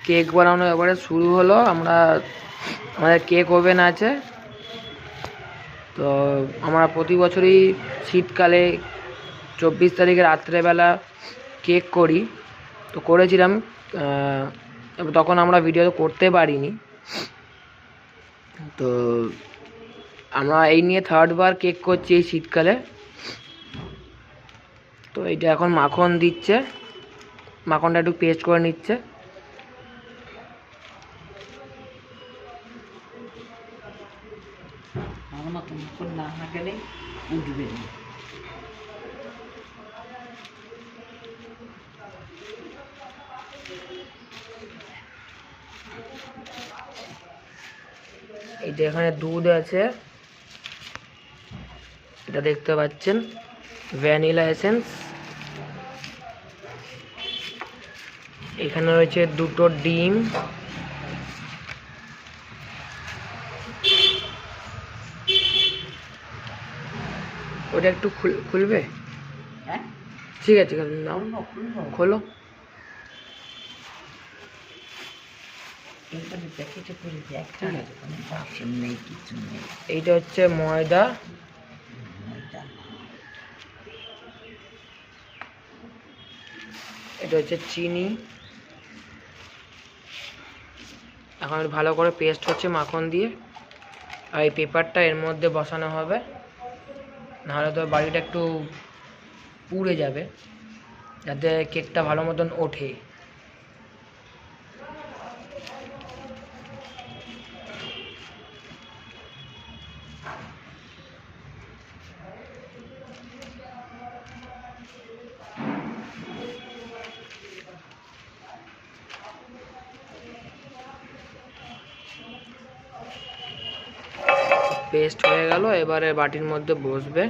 Cake বানানো এবারে শুরু হলো। আমাদের কেক ওভেন আছে, তো আমরা প্রতি বছরই শীতকালে 24 তারিখে রাত্রেবেলা কেক করি। তো করেছিলাম, তখন আমরা ভিডিও করতে পারিনি। তো আমরা এই নিয়ে 3rd বার কেক করছি এই শীতকালে। তো এইটা এখন মাখন দিচ্ছে, মাখনটা একটু পেস্ট করে নিচ্ছে। এইটা এখানে দুধ আছে, এটা দেখতে পাচ্ছেন, ভ্যানিলা এসেন্স। এখানে রয়েছে 2টো ডিম, ওটা একটু খুলবে? হ্যাঁ ঠিক আছে, খোলো। এইটা হচ্ছে ময়দা, এটা হচ্ছে চিনি। এখন ভালো করে পেস্ট হচ্ছে মাখন দিয়ে, আর এই পেপারটা এর মধ্যে বসানো হবে, নাহলে তো বাড়িটা একটু পুড়ে যাবে, যাতে কেকটা ভালো মতন ওঠে। পেস্ট হয়ে গেল, এবারে বাটির মধ্যে বসবে।